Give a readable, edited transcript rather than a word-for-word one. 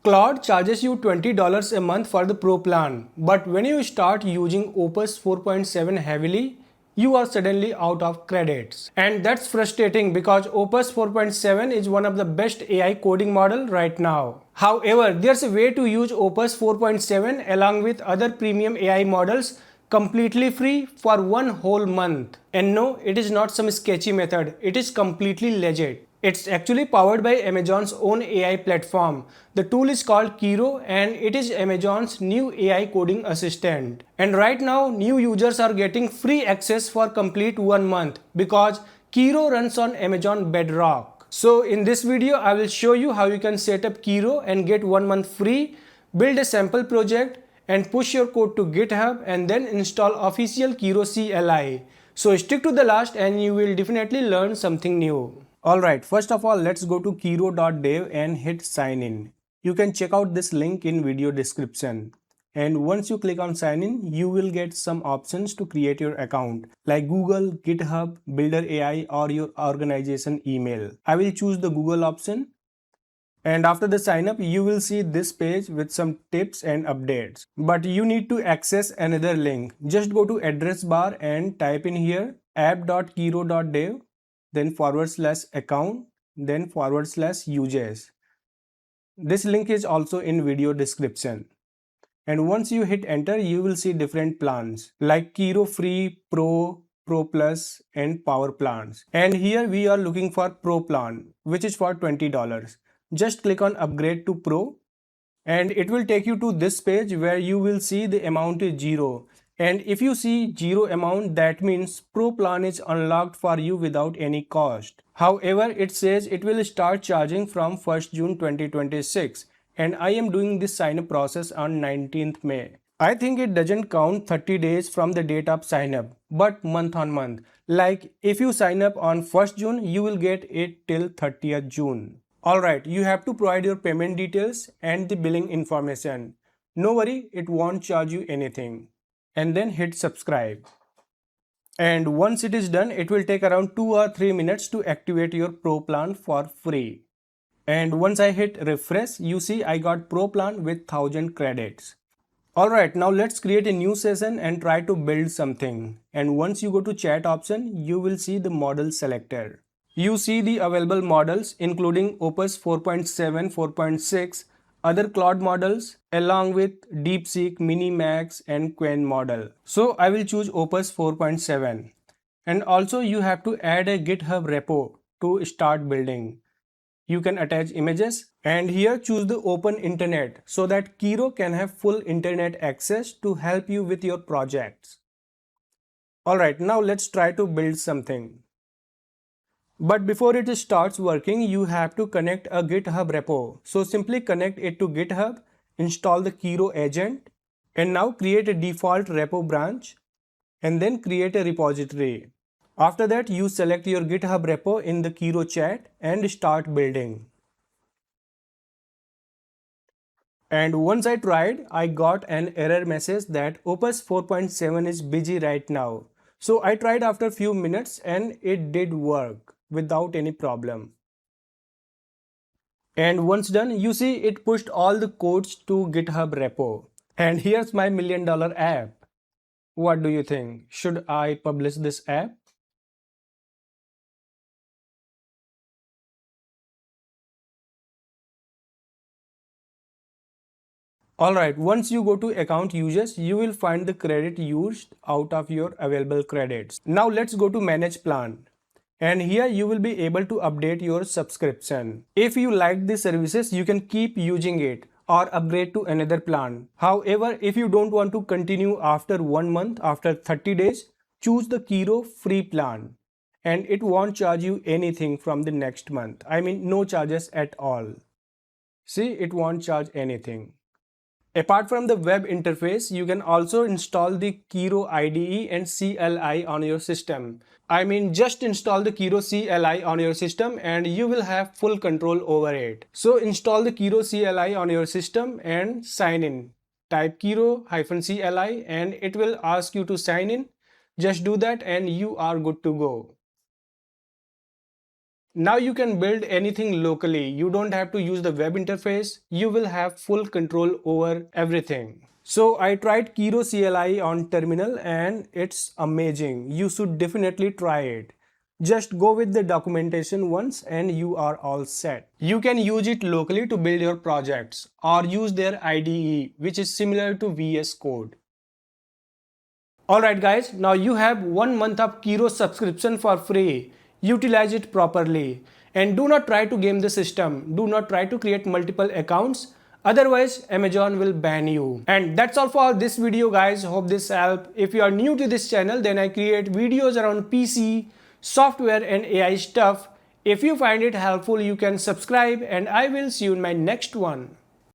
Claude charges you $20 a month for the Pro plan, but when you start using Opus 4.7 heavily, you are suddenly out of credits. And that's frustrating because Opus 4.7 is one of the best AI coding model right now. However, there's a way to use Opus 4.7 along with other premium AI models completely free for one whole month. And no, it is not some sketchy method, it is completely legit. It's actually powered by Amazon's own AI platform. The tool is called Kiro and it is Amazon's new AI coding assistant. And right now, new users are getting free access for complete 1 month because Kiro runs on Amazon Bedrock. So in this video, I will show you how you can set up Kiro and get 1 month free, build a sample project, and push your code to GitHub and then install official Kiro CLI. So stick to the last and you will definitely learn something new. Alright, first of all, let's go to kiro.dev and hit sign in. You can check out this link in video description. And once you click on sign in, you will get some options to create your account like Google, GitHub, Builder AI or your organization email. I will choose the Google option. And after the sign up, you will see this page with some tips and updates. But you need to access another link. Just go to address bar and type in here app.kiro.dev, then /account, then /users. This link is also in video description. And once you hit enter, you will see different plans like Kiro Free, Pro, Pro Plus and Power plans. And here we are looking for Pro plan, which is for $20. Just click on upgrade to Pro and it will take you to this page where you will see the amount is 0. And if you see 0 amount, that means Pro plan is unlocked for you without any cost. However, it says it will start charging from 1st June 2026 and I am doing this sign up process on 19th May. I think it doesn't count 30 days from the date of sign up, but month on month. Like if you sign up on 1st June, you will get it till 30th June. Alright, you have to provide your payment details and the billing information. No worry, it won't charge you anything. And then hit subscribe. And once it is done, it will take around 2 or 3 minutes to activate your Pro plan for free. And once I hit refresh, you see I got Pro plan with 1000 credits. Alright, now let's create a new session and try to build something. And once you go to chat option, you will see the model selector. You see the available models including Opus 4.7, 4.6, other Claude models along with DeepSeek, Minimax and Quen model. So I will choose Opus 4.7. And also you have to add a GitHub repo to start building. You can attach images and here choose the open internet so that Kiro can have full internet access to help you with your projects. Alright, now let's try to build something. But before it starts working, you have to connect a GitHub repo. So simply connect it to GitHub, install the Kiro agent, and now create a default repo branch, and then create a repository. After that, you select your GitHub repo in the Kiro chat and start building. And once I tried, I got an error message that Opus 4.7 is busy right now. So I tried after few minutes and it did work without any problem. And once done, you see it pushed all the codes to GitHub repo. And here's my $1 million app. What do you think? Should I publish this app? Alright, once you go to account users, you will find the credit used out of your available credits. Now let's go to manage plan. And here you will be able to update your subscription. If you like the services, you can keep using it or upgrade to another plan. However, if you don't want to continue after 1 month, after 30 days, choose the Kiro free plan. And it won't charge you anything from the next month. I mean, no charges at all. See, it won't charge anything. Apart from the web interface, you can also install the Kiro IDE and CLI on your system. I mean, just install the Kiro CLI on your system and you will have full control over it. So install the Kiro CLI on your system and sign in. Type Kiro-CLI and it will ask you to sign in. Just do that and you are good to go. Now you can build anything locally. You don't have to use the web interface. You will have full control over everything. So I tried Kiro CLI on terminal and it's amazing. You should definitely try it. Just go with the documentation once and you are all set. You can use it locally to build your projects or use their IDE, which is similar to VS Code. Alright guys, now you have 1 month of Kiro subscription for free. Utilize it properly. And do not try to game the system. Do not try to create multiple accounts. Otherwise, Amazon will ban you. And that's all for this video guys. Hope this helped. If you are new to this channel, then I create videos around PC, software and AI stuff. If you find it helpful, you can subscribe and I will see you in my next one.